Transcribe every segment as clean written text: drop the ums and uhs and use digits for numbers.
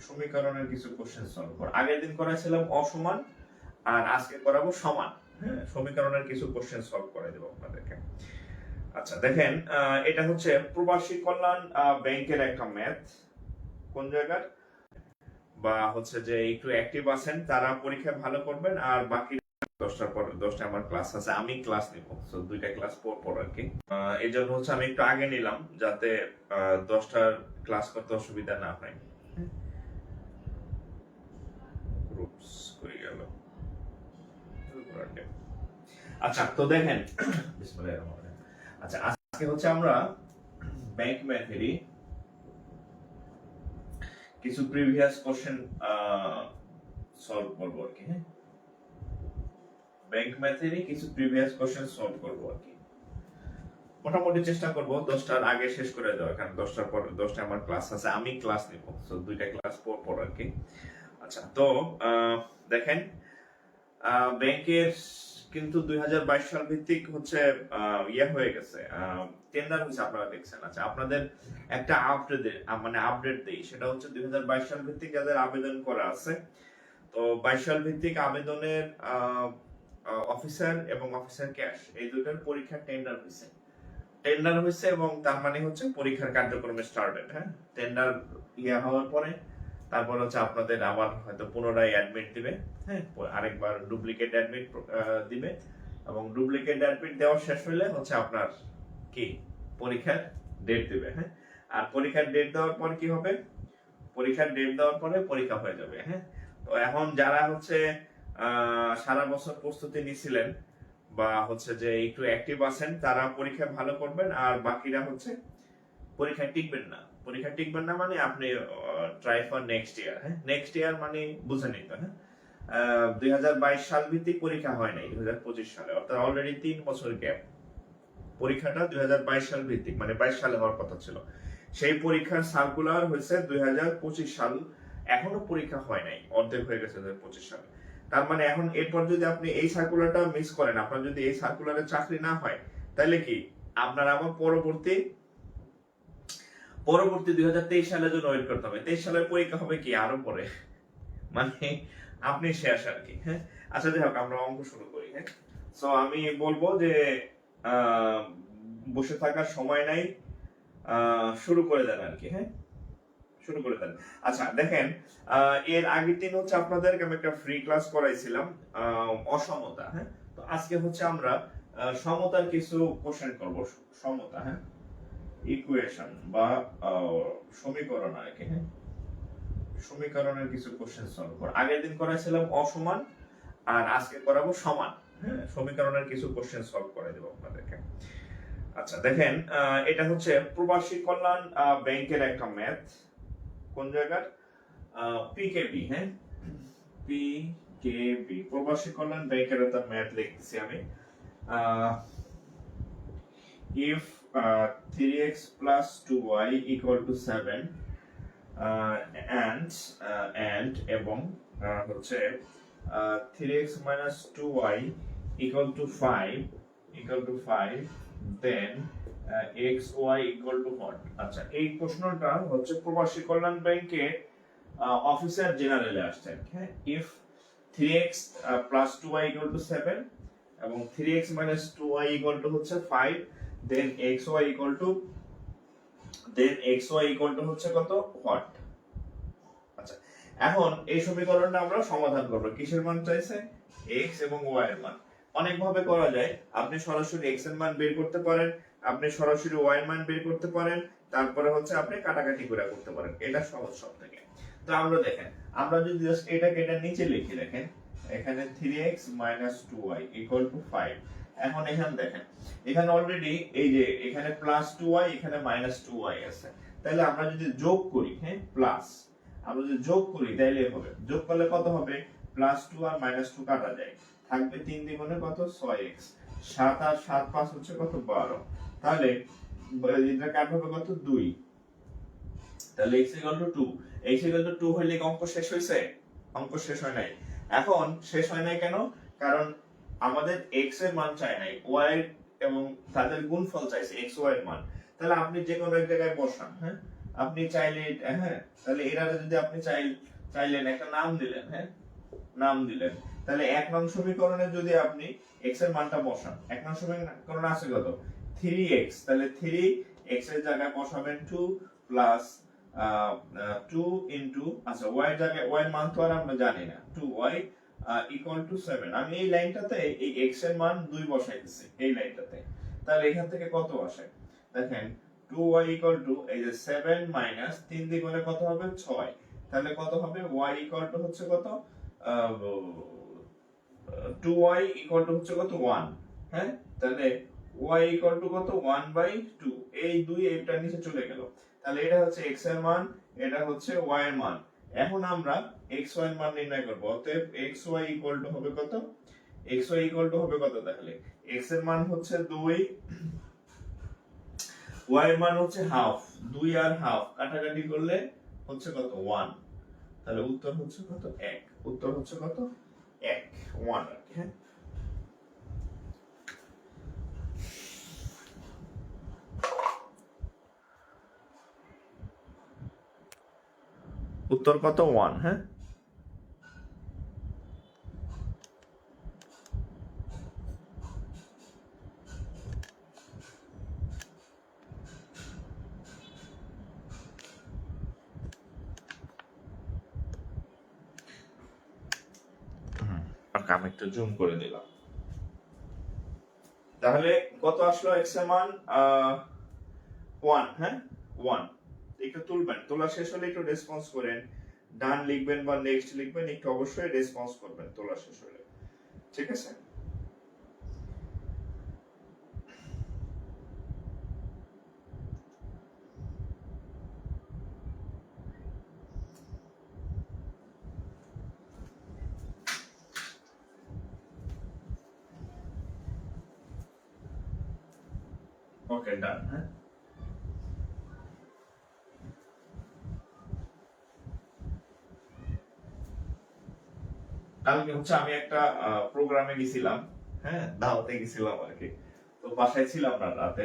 সমীকরণের কিছু question solve কর। আগের দিন করাইছিলাম অসমান আর আজকে করাবো সমান। হ্যাঁ, সমীকরণের কিছু কোশ্চেন সলভ করে দেব আপনাদেরকে। আচ্ছা দেখেন, এটা হচ্ছে প্রবাসী কল্যাণ ব্যাংকের একটা ম্যাথ। কোন জায়গার বা হচ্ছে যে একটু অ্যাক্টিভ আছেন তারা পরীক্ষায় ভালো করবেন, আর বাকি 10টার পর 10টা আমার ক্লাস আছে, আমি ক্লাস নিব। সো দুইটা ক্লাস পর আর কি। এই জন্য হচ্ছে আমি একটু আগে নিলাম যাতে 10টার ক্লাস করতে অসুবিধা না হয়। গ্রুপস করে গেল। আচ্ছা তো দেখেন, আচ্ছা আজকে হচ্ছে আমরা ব্যাংক ম্যাথেরই কিছু প্রিভিয়াস কোশ্চেন সলভ করব আর কি। হ্যাঁ, ব্যাংক ম্যাথেরই কিছু প্রিভিয়াস কোশ্চেন সলভ করব আর কি। মোটামুটি চেষ্টা করব 10টার আগে শেষ করে দেওয়ার, কারণ 10টার পর 10টা আমার ক্লাস আছে, আমি ক্লাস নিব। সো দুইটা ক্লাস পর আর কি। আচ্ছা তো দেখেন, ব্যাংকের কিন্তু 2022 সাল ভিত্তিক হচ্ছে হয়ে গেছে, টেন্ডার হয়েছে, আপনারা দেখছেন। আচ্ছা আপনাদের একটা আপডেট দেই, সেটা হচ্ছে 2022 সাল ভিত্তিক যাদের আবেদন করা আছে, তো 22 সাল ভিত্তিক আবেদনের অফিসার এবং অফিসার ক্যাশ এই দুটোর পরীক্ষা টেন্ডার হয়েছে এবং তার মানে হচ্ছে পরীক্ষার কার্যক্রমে স্টার্টেড। হ্যাঁ, টেন্ডার হওয়ার পরে তারপর হচ্ছে আপনাদের আবার হয়তো পুনরায় অ্যাডমিট দিবে। হ্যাঁ, আরেকবার ডুপ্লিকেট অ্যাডমিট দিবে, এবং ডুপ্লিকেট অ্যাডমিট দেওয়া শেষ হলে হচ্ছে আপনার কি পরীক্ষার ডেট দিবে। হ্যাঁ, আর পরীক্ষার ডেট দেওয়ার পর কি হবে, পরীক্ষার ডেট দেওয়ার পরে পরীক্ষা হয়ে যাবে। হ্যাঁ, তো এখন যারা হচ্ছে সারা বছর প্রস্তুতি নিছিলেন বা হচ্ছে যে একটু অ্যাক্টিভ আছেন তারা পরীক্ষায় ভালো করবেন, আর বাকিরা হচ্ছে পরীক্ষায় টিকবেন না মানে আপনি ট্রাই ফর নেক্সট ইয়ার। হ্যাঁ, নেক্সট ইয়ার মানে বুঝে নিতে। হ্যাঁ, 2022 সাল ভিত্তিক পরীক্ষা হয় নাই 2025 সালে, অর্থাৎ অলরেডি 3 বছর গ্যাপ। পরীক্ষাটা 2022 সাল ভিত্তিক, মানে 22 সালে হওয়ার কথা ছিল। সেই পরীক্ষার সার্কুলার হয়েছে 2025 সাল, এখনো পরীক্ষা হয় নাই, অর্ধেক হয়ে গেছে 2025 সালে। তার মানে এখন এরপর যদি আপনি এই সার্কুলারটা মিস করেন, আপনার যদি এই সার্কুলারে চাকরি না হয়, তাহলে কি আপনার আবার পরবর্তী 2023 সালের জন্য ওয়েট করতে হবে। 23 সালের পরীক্ষা হবে কি আরো পরে, মানে আপনি শেষ আর কি। হ্যাঁ, আচ্ছা যাই হোক, আমরা অঙ্ক শুরু করি। হ্যাঁ, সো আমি বলবো যে বসে থাকার সময় নাই, শুরু করে দেন আর কি। হ্যাঁ, শুরু করে দেন। আচ্ছা দেখেন, এর আগের দিন হচ্ছে আপনাদেরকে আমি একটা ফ্রি ক্লাস করাইছিলাম অসমতা। হ্যাঁ, তো আজকে হচ্ছে আমরা সমতার কিছু কোশ্চেন করব। সমতা, হ্যাঁ, ইকুয়েশন বা সমীকরণ আর কি। হ্যাঁ, সমীকরণের কিছু কোশ্চেন সলভ কর। আগের দিন করাইছিলাম অসমান আর আজকে করাবো সমান। হ্যাঁ, সমীকরণের কিছু কোশ্চেন সলভ করে দেব আপনাদেরকে। আচ্ছা দেখেন, এটা হচ্ছে প্রবাসী কল্যাণ ব্যাংকের একটা ম্যাথ। কোন জায়গার পিকেবি। হ্যাঁ, পিকেবি প্রবাসী কল্যাণ ব্যাংকের একটা ম্যাথ লিখতেছি আমি। if 3x plus 2y equal to 7 and এবং হচ্ছে 3x minus 2y equal to 5 then xy equal to what? আচ্ছা এই প্রশ্নটা হচ্ছে প্রবাসী কল্যাণ ব্যাংকে অফিসার জেনারেলে আসছে। হ্যাঁ, if 3x plus 2y equal to 7 এবং 3x minus 2y equal to হচ্ছে 5, then xy equal to হচ্ছে কত what? আচ্ছা এখন এই সমীকরণটা আমরা সমাধান করব। কিসের মান চাইছে? x এবং y এর মান। অনেক ভাবে করা যায়, আপনি সরাসরি x এর মান বের করতে পারেন, আপনি সরাসরি y এর মান বের করতে পারেন, তারপরে হচ্ছে আপনি কাটাকাটি করে করতে পারেন, এটা সহজ সব থেকে। তো আমরা দেখেন, আমরা যদি জাস্ট এটাকে এটা নিচে লিখি, দেখেন এখানে 3x 2y equal to 5। এখন এখানে দেখেন, এখানে অলরেডি এই যে এখানে প্লাস 2y এখানে মাইনাস 2y আছে, তাহলে আমরা যদি যোগ করি, হ্যাঁ প্লাস, আমরা যদি যোগ করি তাহলে হবে, যোগ করলে কত হবে, প্লাস 2 আর মাইনাস 2 কাটা যায়, থাকবে 3 দ্বিগুণে কত 6x, 7 আর 7 5 হচ্ছে কত 12, তাহলে এটা কাট হবে কত 2, তাহলে x = 2, x = 2 হইলে অঙ্ক শেষ হইছে? অঙ্ক শেষ হয় নাই। এখন শেষ হয় নাই কেন? কারণ আমাদের x এর মান চাই নাই, y এবং তাদের গুণফল চাইছে x y এর মান। তাহলে আপনি যে কোনো এক জায়গায় বসান। হ্যাঁ, আপনি চাইলে হ্যাঁ, তাহলে এরা যদি আপনি চাইলেন একটা নাম দিলেন, হ্যাঁ নাম দিলেন, তাহলে 1 নং সমীকরণে যদি আপনি x এর মানটা বসান, 1 নং সমীকরণ আছে কত 3x, তাহলে 3x এর জায়গায় বসাবেন 2 প্লাস 2 ইনটু, আচ্ছা y এর জায়গায় y এর মান তো আর আমরা জানি না, 2y ইকুয়াল টু 7। আমি এই লাইনটাতে এই x এর মান 2 বসাইতেছি এই লাইনটাতে, তাহলে এখান থেকে কত আসে দেখেন 2y ইকুয়াল টু এই যে 7 মাইনাস 3 দ্বিগুণে কত হবে 6, তাহলে কত হবে y ইকুয়াল টু হচ্ছে কত 2y ইকুয়াল টু হচ্ছে কত 1, হ্যাঁ তাহলে y ইকুয়াল টু কত 1/2, এই 2 এইটার নিচে চলে গেল, তাহলে এটা হচ্ছে x এর মান, এটা হচ্ছে y এর মান। এখন আমরা xy এর মান নির্ণয় করব, অতএব xy ইকুয়াল টু হবে কত, xy ইকুয়াল টু হবে কত, তাহলে x এর মান হচ্ছে 2, y এর মান হচ্ছে হাফ, 2 আর হাফ কাটাকাটি করলে হচ্ছে কত 1, তাহলে উত্তর হচ্ছে কত 1, উত্তর হচ্ছে কত 1 1 আর কি, হ্যাঁ উত্তর কত 1, হ্যাঁ আমি একটু জুম করে দিলাম, তাহলে কত আসলো x এর মান 1, হ্যাঁ 1, একটু তুলবেন, তোলা শেষ হলে একটু রেসপন্স করেন, ডান লিখবেন বা নেক্সট লিখবেন, একটু অবশ্যই রেসপন্স করবেন তোলা শেষ হলে, ঠিক আছে। ওকে ডান, হ্যাঁ কালকে হচ্ছে আমি একটা প্রোগ্রামে গেছিলাম, হ্যাঁ দাওয়াতে গেছিলাম আর কি, তো বাসায় ছিলাম না রাতে,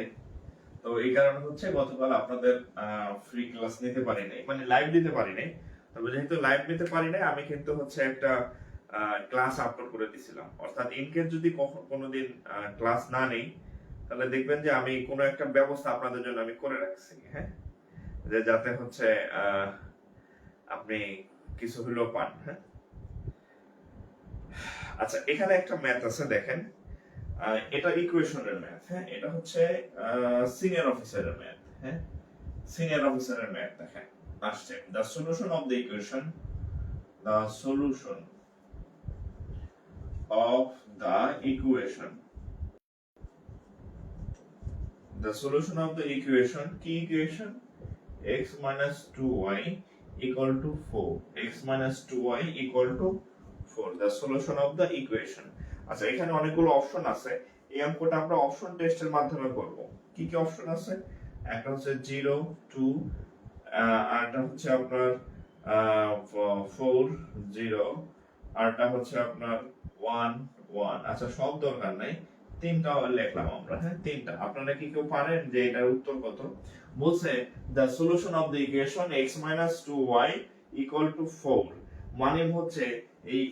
তো এই কারণে হচ্ছে গতকাল আপনাদের ফ্রি ক্লাস নিতে পারি নাই, মানে লাইভ দিতে পারি নাই, তবে যেহেতু লাইভ নিতে পারি নাই আমি কিন্তু হচ্ছে একটা ক্লাস আপলোড করে দিছিলাম, অর্থাৎ ইনকেস যদি কোনোদিন ক্লাস না নেই তাহলে দেখবেন যে আমি কোনো একটা ব্যবস্থা আপনাদের জন্য আমি করে রাখছি, হ্যাঁ যে যাতে হচ্ছে আপনি কিছু হলেও পান, হ্যাঁ আচ্ছা এখানে একটা ম্যাথ আছে দেখেন, এটা ইকুয়েশনের ম্যাথ, হ্যাঁ এটা হচ্ছে সিনিয়র অফিসারের ম্যাথ, হ্যাঁ সিনিয়র অফিসারের ম্যাথ দেখেন আসছে, the solution of the equation, the solution of the equation, the solution of the equation, key equation x minus 2y equal to 4, x minus 2y equal to 4, the solution of the equation। আচ্ছা এখানে অনেকগুলো option আছে, এই অঙ্কটা আমরা option টেস্টের মাধ্যমে করব, কি কি অপশন আছে, একটা হচ্ছে 0 2, আরটা হচ্ছে আপনার 4 0, আরটা হচ্ছে আপনার 1 1, আচ্ছা সব দরকার নাই, তিনটা লিখলাম আমরা, হ্যাঁ তিনটা, আপনারা কি কেউ পারেন যে এটার উত্তর কত, বলছে the solution of the equation x 2y = 4, মানে হচ্ছে এই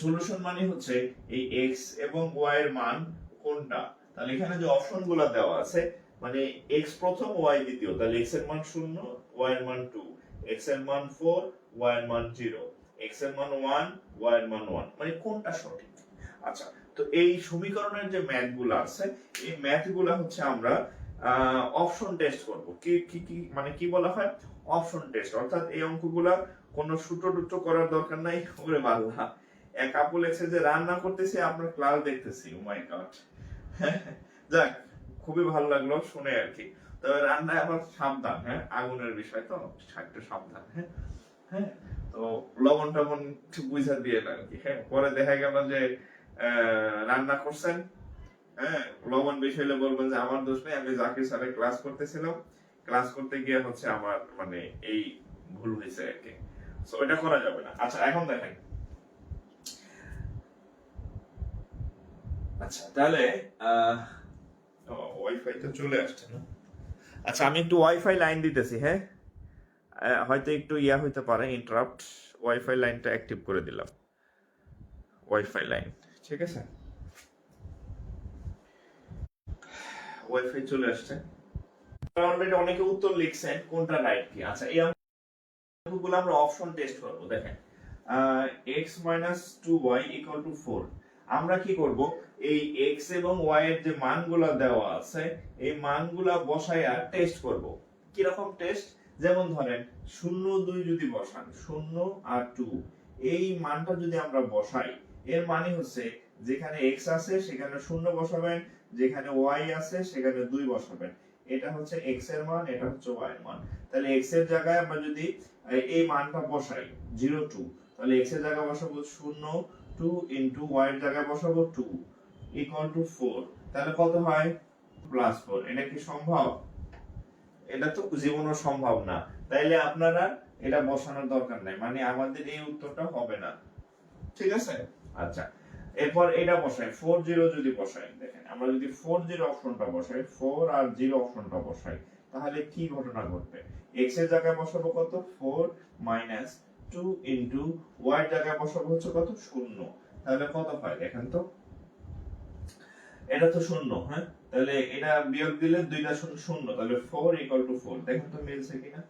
সলিউশন মানে হচ্ছে এই x এবং y এর মান কোনটা, তাহলে এখানে যে অপশনগুলো দেওয়া আছে মানে x প্রথম y দ্বিতীয়, তাহলে x এর মান 0 y এর মান 2, x এর মান 4 y এর মান 0, x এর মান 1 y এর মান 1, মানে কোনটা সঠিক। আচ্ছা তো এই সমীকরণের যে ম্যাথগুলো আছে এই ম্যাথগুলো হচ্ছে আমরা অপশন টেস্ট করব, কি কি কি মানে কি বলা হয় অপশন টেস্ট, অর্থাৎ এই অঙ্কগুলা কোনো সূত্র টুত্র করার দরকার নাই, ওরে বাবা এক আপু লেখছে যে রান্না করতেছি আপনার ক্লাস দেখতেছি, ও মাই গড, যাক খুবই ভালো লাগলো শুনে আর কি, তবে রান্নায় আবার সাবধান, হ্যাঁ আগুনের বিষয় তো একটু সাবধান, হ্যাঁ হ্যাঁ তো লবণ টবণ একটু বুঝা দিয়ে আর কি, হ্যাঁ পরে দেখা গেল যে রান্না করছেন, হ্যাঁ লবণ বেশি হলে বলবেন যে আমার দোষ নেই, আমি জাকির স্যারের ক্লাস করতেছিলাম, ক্লাস করতে গিয়ে হচ্ছে আমার মানে এই ভুল হয়েছে আর কি, সো এটা করা যাবে না। আচ্ছা এখন দেখেন, আচ্ছা তাহলে ওয়াইফাই তো চলে আসছে না, আচ্ছা আমি একটু ওয়াইফাই লাইন দিতেছি, হ্যাঁ হয়তো একটু হইতে পারে ইন্টারাপ্ট, ওয়াইফাই লাইনটা অ্যাক্টিভ করে দিলাম, ওয়াইফাই লাইন, ঠিক আছে, ওয়াইফাই চলে আসছে। অলরেডি অনেকে উত্তর লিখছেন, কোনটা রাইট কি। আচ্ছা, এই অঙ্কগুলো আমরা অপশন টেস্ট করব। দেখেন x - 2y = 4, আমরা কি করব, এই x এবং y এর যে মানগুলো দেওয়া আছে এই মানগুলা বসায়া টেস্ট করব। কি রকম টেস্ট? যেমন ধরেন 0 2 যদি বসান, 0 আর 2 এই মানটা যদি আমরা বসাই, এর মানে হচ্ছে যেখানে x আছে সেখানে 0 বসাবেন, যেখানে y আছে সেখানে 2 বসাবেন। এটা হচ্ছে x এর মান, এটা হচ্ছে y এর মান। তাহলে x এর জায়গায় আমরা যদি এই মানটা বসাই 0 2, তাহলে x এর জায়গায় বসাবো 0 2 ইনটু y এর জায়গায় বসাবো 2 = 4। তাহলে কত হয়? +4। এটা কি সম্ভব? এটা তো জীবনও সম্ভব না। তাইলে আপনারা এটা বসানোর দরকার নাই, মানে আমাদের এই উত্তরটা হবে না, ঠিক আছে। আচ্ছা, এরপর এটা বসাই 4 0 যদি বসাই, দেখেন আমরা যদি 4 0 অপশনটা বসাই, 4 আর 0 অপশনটা বসাই, তাহলে কি ঘটনা ঘটবে? x এর জায়গায় বসাবো কত? 4 - 2 ইনটু y এর জায়গায় বসাবো হচ্ছে কত? 0। তাহলে কত হয় দেখেন তো? এটা তো 0, হ্যাঁ, তাহলে এটা বিয়োগ দিলে দুইটা 0 0, তাহলে 4 = 4। দেখেন তো মিলছে কিনা?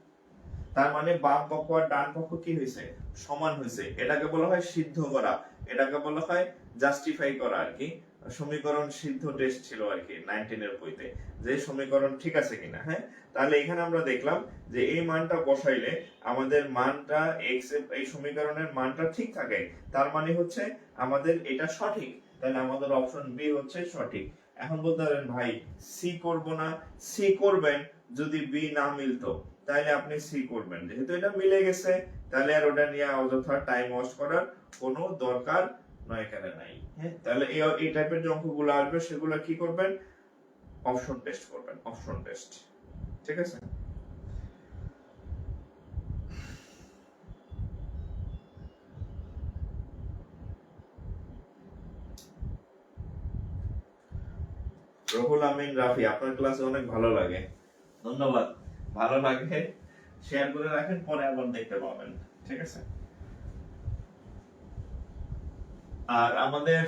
তার মানে বাম পক্ষ আর ডান পক্ষ কি হয়েছে? সমান হয়েছে। এটাকে বলা হয় সিদ্ধ করা, এটাকে বলা হয় জাস্টিফাই করা আর কি। সমীকরণ সিদ্ধ টেস্ট ছিল আর কি 19 এর বইতে, যে সমীকরণ ঠিক আছে কিনা। হ্যাঁ, তাহলে এখানে আমরা দেখলাম যে এই মানটা বসাইলে আমাদের মানটা x এই সমীকরণের মানটা ঠিক থাকে, তার মানে হচ্ছে আমাদের এটা সঠিক। তাহলে আমাদের অপশন বি হচ্ছে সঠিক। এখন বলতে পারেন ভাই সি করব না, সি করবেন যদি বি না মিলতো, তাহলে আপনি সি করবেন। যেহেতু এটা মিলে গেছে তাহলে আর ওটা নিয়ে অযথা টাইম ওয়েস্ট করার কোনো দরকার নয়, এখানে নাই। হ্যাঁ, তাহলে এই টাইপের যে অঙ্কগুলো আসবে সেগুলো কি করবেন? অপশন টেস্ট করবেন, অপশন টেস্ট, ঠিক আছে। রহুল আমিন রাফি, আপনার ক্লাসে অনেক ভালো লাগে, ধন্যবাদ। ভালো লাগে শেয়ার করে রাখেন, পরে আবার দেখতে পাবেন, ঠিক আছে। আর আমাদের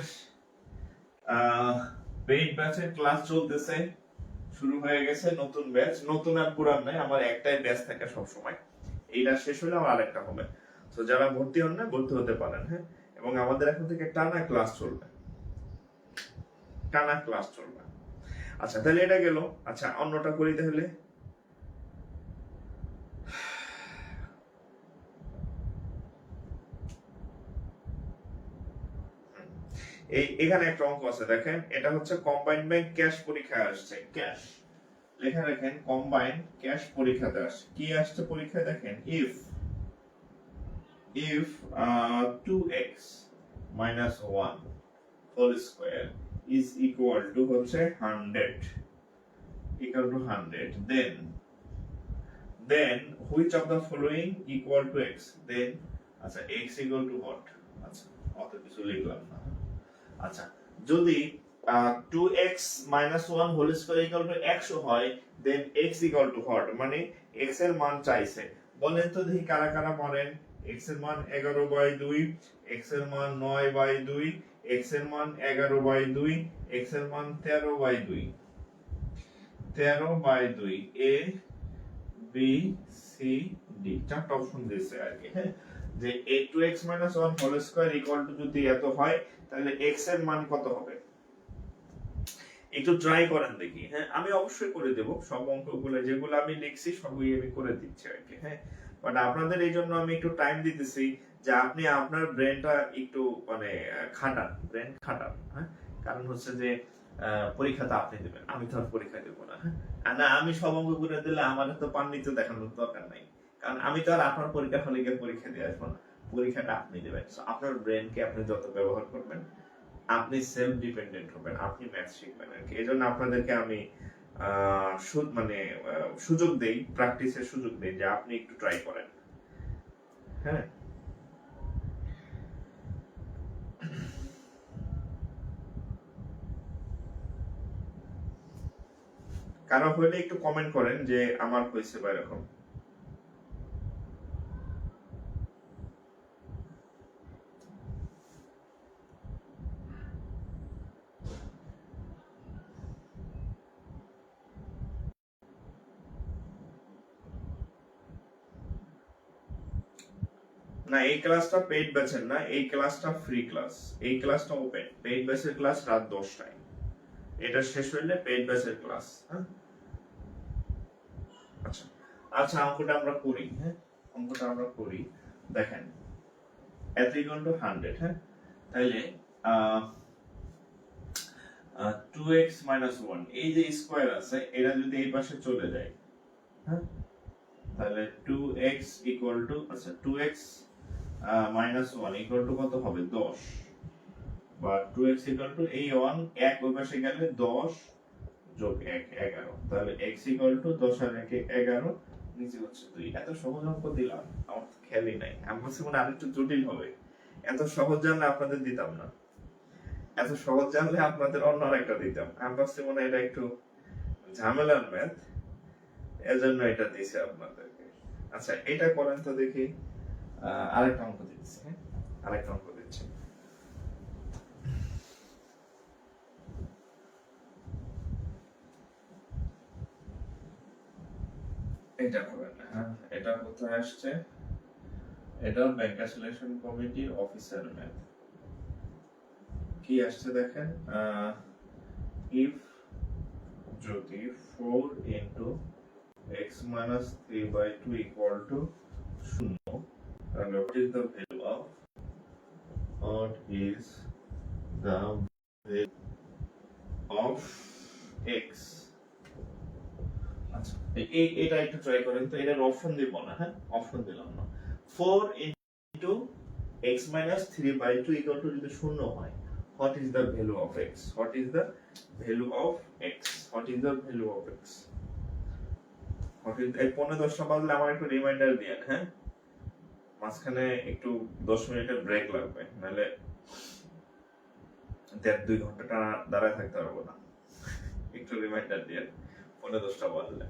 পেইড ব্যাচের ক্লাস চলতেছে, শুরু হয়ে গেছে নতুন ব্যাচ। নতুন আর পুরান নাই, আমার একটাই ব্যাচ থাকে সব সময়। এইটা শেষ হলে আমার আরেকটা হবে। তো যারা ভর্তি হন না, ভর্তি হতে পারেন। হ্যাঁ, এবং আমাদের এখন থেকে টানা ক্লাস চলবে, টানা ক্লাস চলবে। আচ্ছা, তাহলে এটা গেল। আচ্ছা, অন্যটা করি তাহলে। এই এখানে একটা অঙ্ক আছে, দেখেন এটা হচ্ছে কম্বাইন্ড ব্যাংক ক্যাশ পরীক্ষায় আসছে। ক্যাশ লেখা রাখেন, কম্বাইন্ড ক্যাশ পরীক্ষাতে আসছে। কি আসছে পরীক্ষায়? দেখেন if 2x - 1 whole square is equal to হচ্ছে 100, then which of the following equal to x, then আচ্ছা x equal to what? আচ্ছা, অত কিছু লিখলাম না। আচ্ছা, যদি 2x - 1 whole square equal to 100 হয়, then x equal to what? মানে x এর মান চাইছে। বলেন তো দেখি কারা কারা পারেন। x এর মান 11/2, x এর মান 9/2, x এর মান 11/2, x এর মান 13/2, 13/2, a b c d, চারটা অপশন দিয়েছে আর কি। হ্যাঁ, যে 2x - 1 whole square equal to যদি এত হয়, তাহলে x এর মান কত হবে? একটু ট্রাই করেন দেখি। হ্যাঁ, আমি অবশ্যই করে দেব সব অঙ্কগুলো, যেগুলো আমি লিখছি সবই আমি করে দিচ্ছি আর কি। হ্যাঁ, বাট আপনাদের এই জন্য আমি একটু টাইম দিতেছি যে আপনি আপনার ব্রেনটা একটু মানে খাটান, ব্রেন খাটান। হ্যাঁ, কারণ হচ্ছে যে পরীক্ষাটা আপনি দেবেন, আমি তো আর পরীক্ষা দেবো না। হ্যাঁ, আর না আমি সব অঙ্ক করে দিলে আমার তো পান্ডিত্য দেখানোর দরকার নাই, কারণ আমি তো আর আপনার পরীক্ষা হলে গিয়ে পরীক্ষা দিয়ে আসবো না। পরীক্ষাটা আপনি দেবেন। আপনার ব্রেনকে আপনি যত ব্যবহার করবেন, আপনি সেলফ ডিপেন্ডেন্ট হবেন, আপনি ম্যাথ শিখবেন আর কি। এই জন্য আপনাদেরকে আমি মানে সুযোগ দেই, প্র্যাকটিসের সুযোগ দেই যে আপনি একটু ট্রাই করেন। হ্যাঁ, কারো হলে একটু কমেন্ট করেন যে আমার হয়েছে বা এরকম। না, এই ক্লাসটা পেইড ব্যাচের না, এই ক্লাসটা ফ্রি ক্লাস, এই ক্লাসটা ওপেন। পেইড ব্যাচের ক্লাস রাত 10টায়, এটা শেষ হইলে পেইড ব্যাচের ক্লাস। হ্যাঁ, আচ্ছা আচ্ছা, অঙ্কটা আমরা করি। হ্যাঁ, অঙ্কটা আমরা করি। দেখেন এত ইকুয়াল টু 100। হ্যাঁ, তাইলে 2x minus 1, এই যে স্কয়ার আছে এটা যদি এই পাশে চলে যায়, হ্যাঁ, তাহলে 2x ইকুয়াল টু, আচ্ছা 2x minus 1 ইকুয়াল টু কত হবে? 10, বা 2x ইকুয়াল টু এই 1 1 ওই পাশে গেলে 10 যোগ 1 11, তাহলে x ইকুয়াল টু 10 আর 1 11, নিচে হচ্ছে 2। এত সহজ অঙ্ক দিলাম, আমার তো খেয়ালই নাই। আমার কাছে মনে হয় আরেকটু জটিল হবে। এত সহজ জানলে আপনাদের দিতাম না, এত সহজ জানলে আপনাদের অন্য আরেকটা দিতাম। আমার কাছে মনে হয় এটা একটু ঝামেলার ম্যাথ, এজন্য এটা দিয়েছে আপনাদেরকে। আচ্ছা এটা করেন তো দেখি। আরেকটা অঙ্ক দিচ্ছি। হ্যাঁ, আরেকটা অঙ্ক দিচ্ছি। এটা করেন। হ্যাঁ, এটা কোথায় আসছে? এটা ব্যাংক সিলেকশন কমিটির অফিসার ম্যাথ। কি আসছে দেখেন, ইফ যদি 4 into x minus 3/2 equal to 0, and what is the value of x? আচ্ছা এটা একটু ট্রাই করেন তো। এটার অপশন দিব না। হ্যাঁ, অপশন দিলাম না। 4 into x minus 3/2 equal to যদি 0 হয়, what is the value of x? What is the value of x? What is the value of x? এই 15-10টা বাজলে আমার একটু রিমাইন্ডার দিয়েন। হ্যাঁ, মাঝখানে একটু 10 মিনিটের ব্রেক লাগবে, নাহলে 1.5-2 ঘন্টা টানা দাঁড়ায় থাকতে পারবো না। একটু রিমাইন্ডার দিয়েন 15-10টা বাজলে।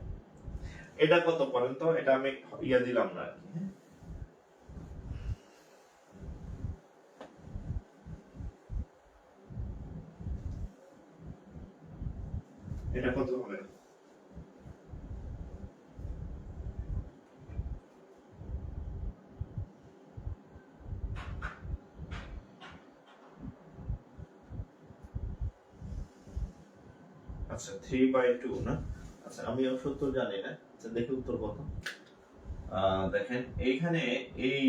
এটা কত করেন তো? এটা আমি ইয়া দিলাম না আর কি। এটা কত হবে? আচ্ছা 3/2 না? আচ্ছা আমি অবশ্য উত্তর জানি না। আচ্ছা দেখি উত্তর কত। দেখেন এইখানে এই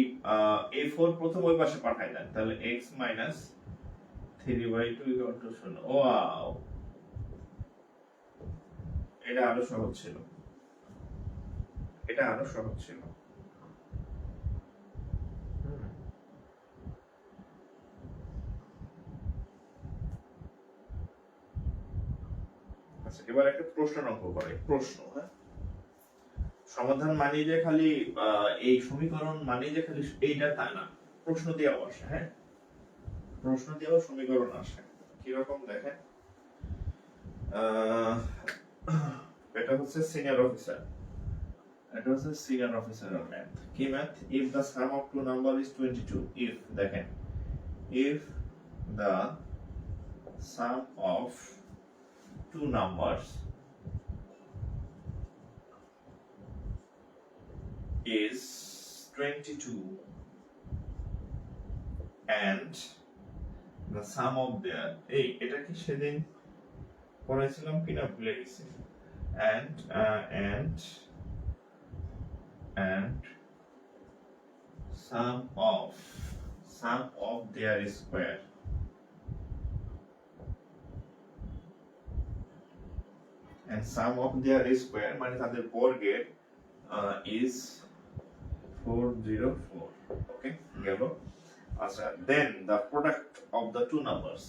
a4 প্রথম ওই পাশে পাঠাই দেন, তাহলে x minus 3/2 equal to 0। Wow, এটা আরো সহজ ছিল, এটা আরো সহজ ছিল। আচ্ছা এবার একটা প্রশ্ন অঙ্ক করে। প্রশ্ন, হ্যাঁ, সমাধান মানে যে খালি এই সমীকরণ মানে যে খালি এইটা তা না, প্রশ্ন দিয়েও আসে। হ্যাঁ, প্রশ্ন দিয়েও সমীকরণ আসে। কিরকম দেখেন, এটা হচ্ছে সিনিয়র অফিসার, এটা হচ্ছে সিনিয়র অফিসারের ম্যাথ। কি math? If the sum of two number is 22, if দেখেন, if the sum of two numbers is 22 and the sum of their, এই এটা কি সেদিন পড়াইছিলাম কিনা ভুলে গেছি। and sum of their square, and sum of their square মানে তাদের বর্গের is 404। ওকে, গেল। আচ্ছা then the product of the two numbers,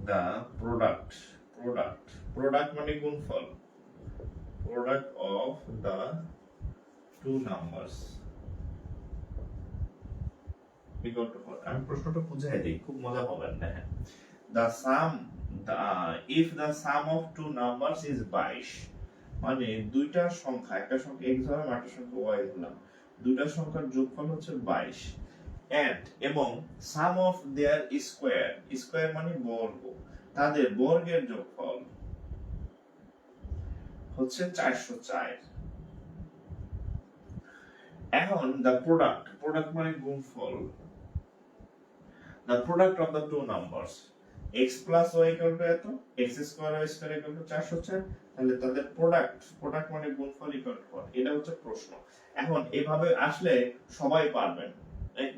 the product মানে গুণফল, product of the two numbers equal to what? আমি প্রশ্নটা বুঝাই দিই, খুব মজা পাবেন। দেখেন, the sum, if the sum of two numbers is 22, মানে দুইটা সংখ্যা, একটা সংখ্যা x ধরলাম একটা সংখ্যা y ধরলাম, দুইটা সংখ্যার যোগফল হচ্ছে 22, and এবং sum of their square মানে বর্গ, তাদের বর্গের যোগফল হচ্ছে 404। এখন the product মানে গুণফল, the product of the two numbers x plus y equal to এত, x square y square equal to 404, তাহলে তাদের প্রোডাক্ট মানে গুণফল ইকুয়াল টু কত, এটা হচ্ছে প্রশ্ন। এখন এভাবে আসলে সবাই পারবেন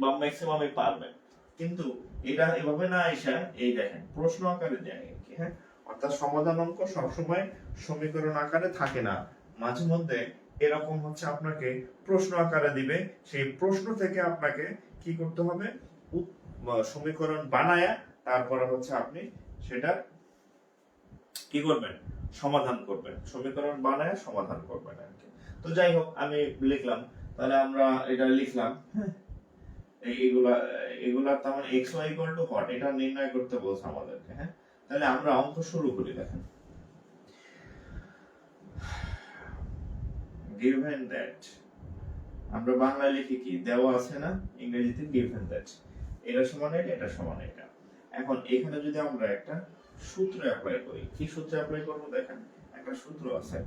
বা ম্যাক্সিমামই পারবেন, কিন্তু এটা এভাবে না আইসা এই দেখেন প্রশ্ন আকারে দেয় কি, হ্যাঁ, অর্থাৎ সমাধান অঙ্ক সবসময় সমীকরণ আকারে থাকে না, মাঝে মধ্যে এরকম হচ্ছে আপনাকে প্রশ্ন আকারে দিবে, সেই প্রশ্ন থেকে আপনাকে কি করতে হবে, সমীকরণ বানায়া তারপরে হচ্ছে আপনি সেটা কি করবেন, সমাধান করবেন, সমীকরণ বানায় সমাধান করবেন আর কি। তো যাই হোক আমি লিখলাম, তাহলে আমরা এটা লিখলাম, হ্যাঁ, এগুলা তার মানে x y equal too hot, এটা নির্ণয় করতে বলছে আমাদেরকে, হ্যাঁ। তাহলে আমরা অঙ্ক শুরু করি। দেখেন, given that, আমরা বাংলায় লিখি কি, দেওয়া আছে না, ইংরেজিতে given that, এটা সমান এটা, এটা সমান এটা। এখন এখানে যদি আমরা একটা সূত্র অ্যাপ্লাই করি, কি সূত্র অ্যাপ্লাই করব, দেখেন একটা সূত্র আছে,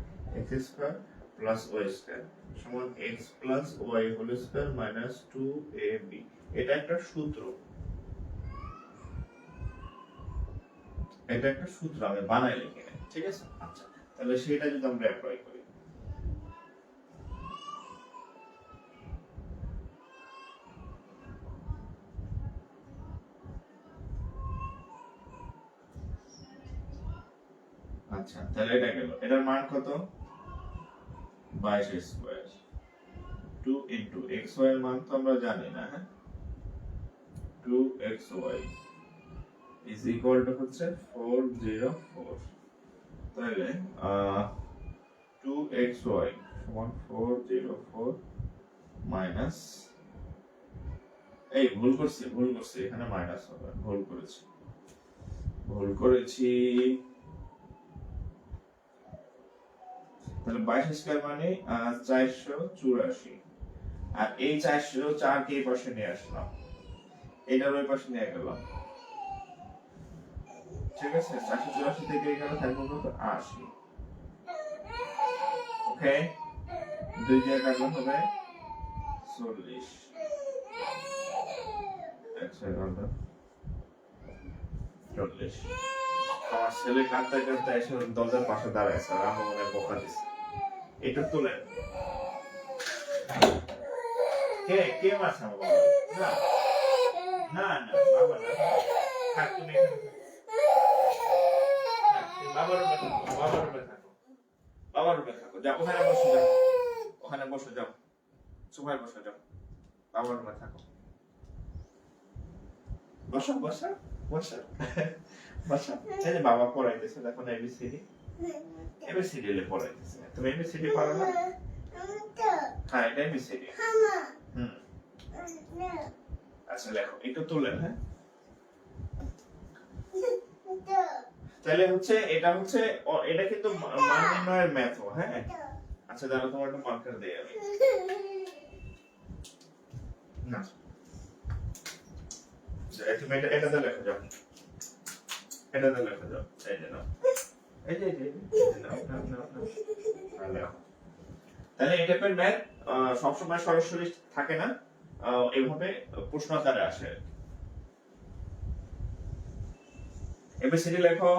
x square plus y square সমান x plus y whole square minus 2ab, এটা একটা সূত্র, এটা একটা সূত্র আমি বানাই লিখে নেই, ঠিক আছে। আচ্ছা, তাহলে সেটা যদি আমরা অ্যাপ্লাই করি, আচ্ছা তাহলে এটা গেল, এটার মান কত, 22 স্কয়ার, 2 ইনটু xy এর মান তো আমরা জানি না, হ্যাঁ, 2xy is equal to হচ্ছে 404, তাহলে 2xy সমান 404 মাইনাস, এই ভুল করছি এখানে মাইনাস হবে, ভুল করেছি, তাহলে 22 স্কয়ার মানে 484, আর এই 404 কে এই পাশে নিয়ে আসলাম, এটার ওই পাশে নিয়ে গেলাম, ঠিক আছে। 484 থেকে এখানে থাকবে কত, 80, ওকে, 2 দিয়ে কাটলে হবে 40, আচ্ছা গেল 40। আমার ছেলে কাঁদতে এসে দরজার পাশে দাঁড়াইছে, আর আমার মনে বকা দিছে, এটা তোলেন, কে মাছ আমার বাবা, না বাবা না, থাক তুমি বাবার রুমে থাকো, যাও ওখানে বসে যাও, সোফায় বসে যাও, বাবার রুমে থাকো, বসো, এই যে বাবা পড়াইতেছে, দেখো না এবিসিডি পড়াইতেছে, তুমি এবিসিডি পারো না, হ্যাঁ এটা এবিসিডি, আচ্ছা লেখো, একটু তুলেন, হ্যাঁ, তাহলে হচ্ছে এটা কিন্তু মান নির্ণয়ের ম্যাথ, হ্যাঁ। আচ্ছা দাঁড়াও, তোমার একটা মার্কার দেই আমি, না তুমি এটাতে লেখো যাও, এটাতে লেখো যাও, এই যে নাও, এই যে নাও, তাহলে এই টাইপের ম্যাথ সবসময় সরাসরি থাকে না, এইভাবে প্রশ্ন আকারে আসে। এবিসিডি লেখো,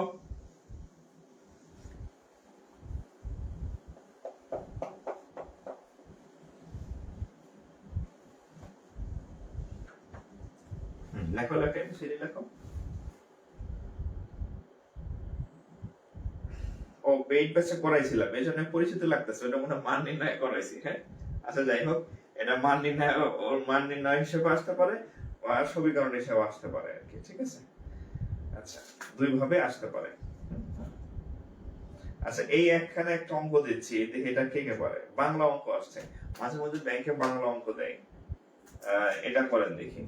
লেখো এবিসিডি লেখো। ও পেইড ব্যাচে করাইছিলাম, এই জন্য পরিচিত লাগতেছে, ওটা মনে মান নির্ণয় করাইছি, হ্যাঁ। আচ্ছা যাই হোক, এটা মান নির্ণয় হিসেবে আসতে পারে, আর সমীকরণ হিসেবে আসতে পারে আর কি, ঠিক আছে। আচ্ছা, দুই ভাবে আসতে পারে। আচ্ছা, এই একখানে একটা অঙ্ক দিচ্ছি, দেখি এটা কে পারে, বাংলা অঙ্ক আসছে, মাঝে মধ্যে ব্যাংকে বাংলা অঙ্ক দেয়, এটা করেন দেখি।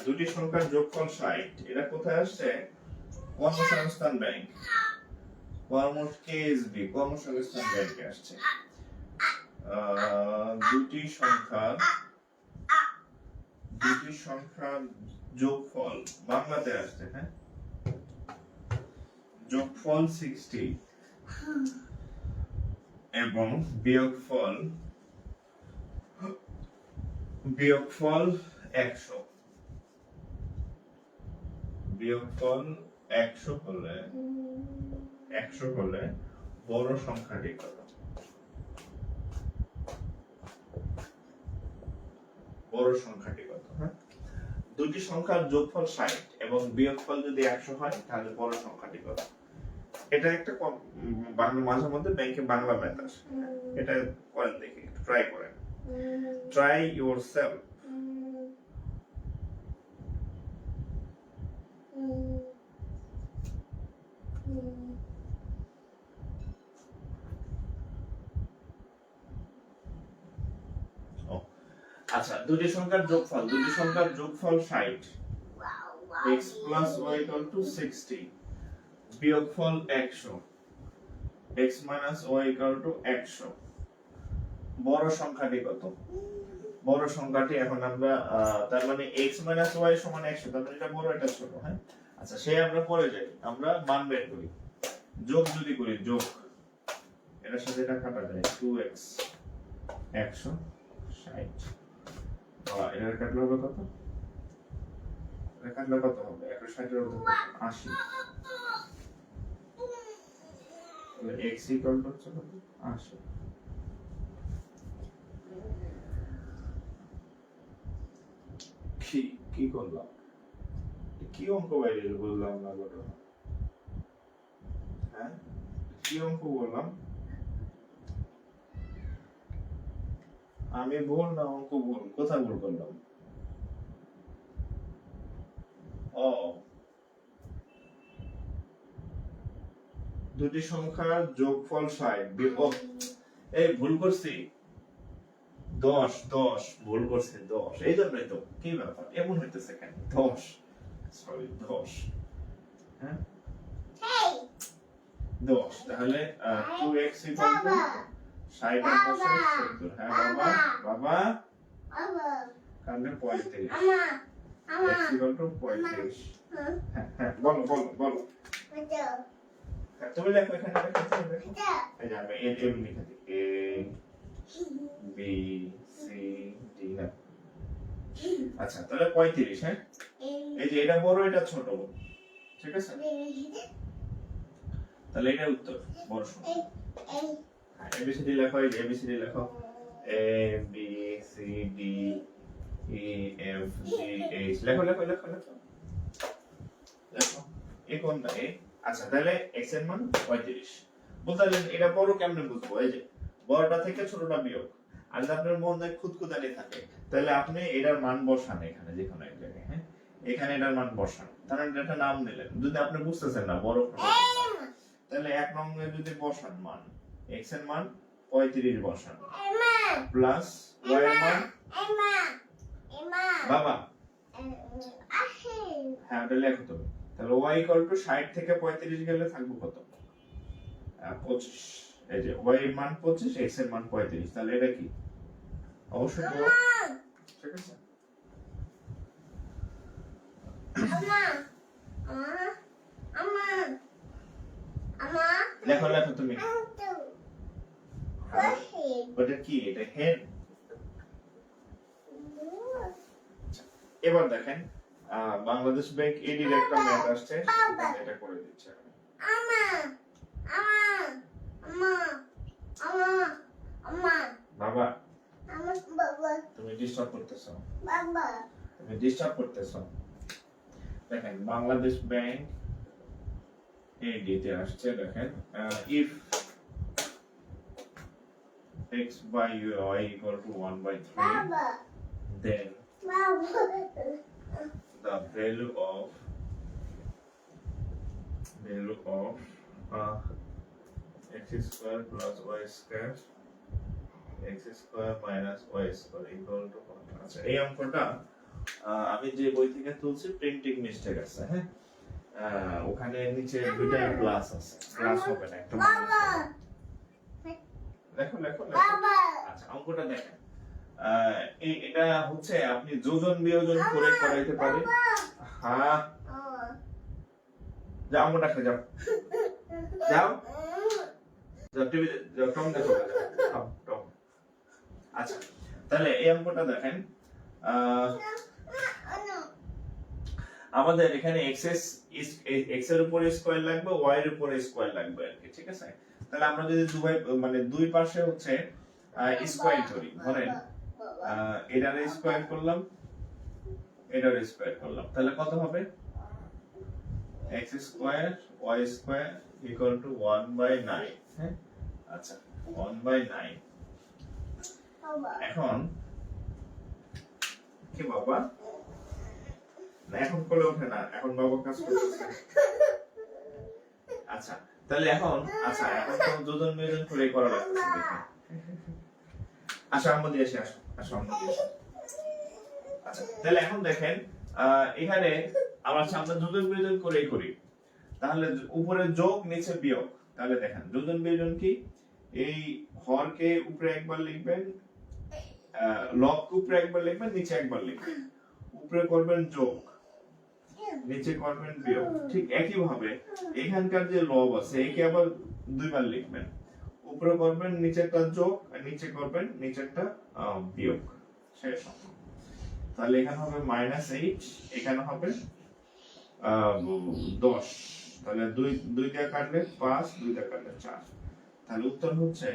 দুটি সংখ্যার যোগফল 60, এটা কোথায় আসছে, কর্মসংস্থান ব্যাংক, কেএসবি কর্মসংস্থান ব্যাংকে আসছে। দুটি সংখ্যার যোগফল বাংলাতে আসছে, হ্যাঁ, যোগফল 60, এবং বিয়োগফল 100, বিয়োগফল 100 হলে বড় সংখ্যাটি কত? বড় সংখ্যাটি কত? হ্যাঁ, দুটি সংখ্যার যোগফল 60 এবং বিয়োগফল যদি 100 হয় তাহলে বড় সংখ্যাটি কত? এটা একটা মাঝে মধ্যে ব্যাংকে বাংলা ম্যাথ আসে, এটা করেন, দেখি ট্রাই করেন, ট্রাই ইয়োরসেলফ। আচ্ছা, দুটি সংখ্যার যোগফল 60, x plus y equal to 60, বিয়োগফল 100, x minus y equal to 100, বড় সংখ্যাটি কত? বড় সংখ্যাটি এখন আমরা তার মানে x minus y সমান 100, তার মানে এটা বড় এটা ছোট। হ্যাঁ, আচ্ছা, সেই আমরা পরে যাই, আমরা মান বের করি, যোগ যদি করি, যোগ এটার সাথে এটা কাটা যায়, 2x 160, এটার কাটলে হবে কত? এটা কাটলে কত হবে? 160 এর মধ্যে 80, তাহলে x equal to হচ্ছে কত? 80। কি করলাম? কি অঙ্ক বাইরে বললাম না বলো? হ্যাঁ, কি অঙ্ক বললাম? আমি ভুল না অঙ্ক ভুল? কোথায় ভুল করলাম? ও, দুটি সংখ্যার যোগফল 60, এই ভুল করছি, 10 ভুল করছি, 10, এই জন্যই তো। কি ব্যাপার এমন হইতেছে কেন? 10, সরি 10, হ্যাঁ 10, তাহলে 2x equal to 60 এর পাশে 70। হ্যাঁ বাবা কারণে 35, x equal to 35। হ্যাঁ বলো, হ্যাঁ, তুমি লেখো, এখানে লেখো, এই যে আমি এম লিখে দিই, a b c d না। আচ্ছা, তাহলে 35। হ্যাঁ, এই যে এটা বড় এটা ছোট, ঠিক আছে, তাহলে এটা উত্তর, বড় সংখ্যা। ABCD লেখো, এই যে ABCD লেখো, A B C D E F G H, লেখো এই কোনটা? এ। আচ্ছা, তাহলে x এর মান 35। বুঝলেন এটা বড় কেমনে বুঝবো? এই যে বড়টা থেকে ছোটটা বিয়োগ, আর যদি আপনার মনে খুঁতখুঁতানি থাকে তাহলে আপনি এটার মান বসান এখানে, যে কোনো এক জায়গায়। হ্যাঁ, এখানে এটার মান বসান, তাহলে এটা নাম নিলেন। যদি আপনি বুঝতেছেন না বড়, তাহলে এক নম্বরে যদি বসান মান, x এর মান 35 বসান, প্লাস y এর মান, বাবা হ্যাঁ ওটা লেখো তুমি। তাহলে y equal to 60 থেকে 35 গেলে থাকবে কত? 25। এই যে y এর মান 25, x এর মান 35, তাহলে এটা কি? অবশ্যই বড়, ঠিক আছে। লেখো তুমি। ওটা কি? এটা হেড। এবার দেখেন, বাংলাদেশ ব্যাংক এডির একটা ম্যাথ আসছে, এটা করে দিচ্ছে। বাবা তুমি ডিস্টার্ব করতেছো। দেখেন, বাংলাদেশ ব্যাংক এডিতে আসছে, দেখেন, if x by y equal to 1/3, then the value of x square plus y square, x square minus y square equal to what? আচ্ছা, এই অঙ্কটা আমি যে বই থেকে তুলছি প্রিন্টিং মিস্টেক আছে। হ্যাঁ, ওখানে নিচে দুইটা প্লাস আছে, প্লাস হবে না, একটা লেখো। আচ্ছা, অঙ্কটা দেখেন, এটা হচ্ছে আপনি যোজন বিয়োজন করে করাইতে পারেন। হ্যাঁ, যাও অঙ্কটা যাও। টিভি টম দেখো টম। আচ্ছা তাহলে এই অঙ্কটা দেখেন আমাদের এখানে x এর উপরে স্কয়ার লাগবে y এর উপরে স্কয়ার লাগবে আর কি, ঠিক আছে। তাহলে আমরা যদি দুই পাশে হচ্ছে স্কয়ার করি, ধরেন এটার স্কয়ার করলাম, এটার স্কয়ার করলাম, তাহলে কত হবে? x square y square equal to 1/9। হ্যাঁ আচ্ছা 1/9। এখন কি বাবা না এখন কোলে ওঠে না, এখন বাবা কাজ করতেছে। আচ্ছা তাহলে এখন তো যোজন বিয়োজন করে করা লাগতেছে দেখেন। আসো আমরা দিয়ে আসি, আসো আমরা দিয়ে আসি। আচ্ছা তাহলে এখন দেখেন এখানে আমরা সামনে যোজন বিয়োজন করেই করি, তাহলে উপরে যোগ নিচে বিয়োগ। তাহলে দেখেন যোজন বিয়োজন কি, এই হরকে উপরে একবার লিখবেন, লবকে উপরে একবার লিখবেন, নিচে একবার লিখবেন। উপরে করবেন যোগ, নিচে করবেন বিয়োগ। ঠিক একই ভাবে এখানকার যে লব আছে একে আবার দুইবার লিখবেন, উপরে করবেন নিচেরটা যোগ আর নিচে করবেন নিচেরটা বিয়োগ। শেষ। তাহলে এখানে হবে -8, এখানে হবে 10। তাহলে 2 দিয়ে কাটলে 5, 2 দিয়ে কাটলে 4। তাহলে উত্তর হচ্ছে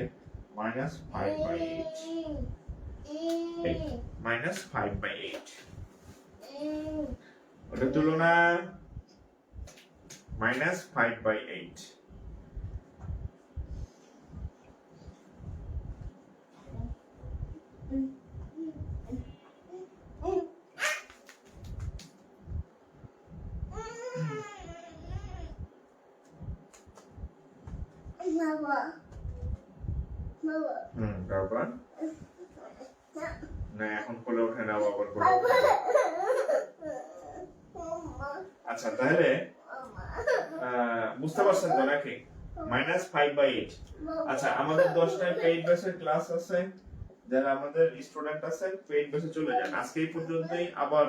-5/8। -5/8 ওটা তুলনা -5/8। বাবা না এখন কোলে ওঠে না, বাবার কোলে ওঠে। আচ্ছা তাহলে বুঝতে পারছেন তো নাকি? -5/8। আচ্ছা আমাদের 10টায় পেইড বেসের ক্লাস আছে, যারা আমাদের স্টুডেন্ট আছেন পেইড বেসে চলে যান। আজকে এই পর্যন্তই, আবার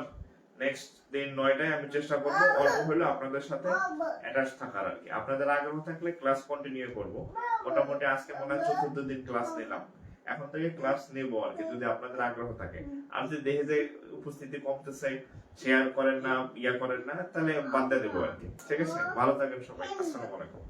নেক্সট দিন 9টায় আমি চেষ্টা করব অল্প হলে আপনাদের সাথে অ্যাটাচ থাকার আর কি। আপনাদের আগ্রহ থাকলে ক্লাস কন্টিনিউ করব। মোটামুটি আজকে মনে হয় 4th দিন ক্লাস নিলাম, এখন থেকে ক্লাস নেব আর কি, যদি আপনাদের আগ্রহ থাকে। আর যদি দেখে যে উপস্থিতি কমতেছে, শেয়ার করেন না, করেন না, তাহলে বাদ দিয়ে দেবো আর কি। ঠিক আছে, ভালো থাকেন সবাই। আসসালামু আলাইকুম।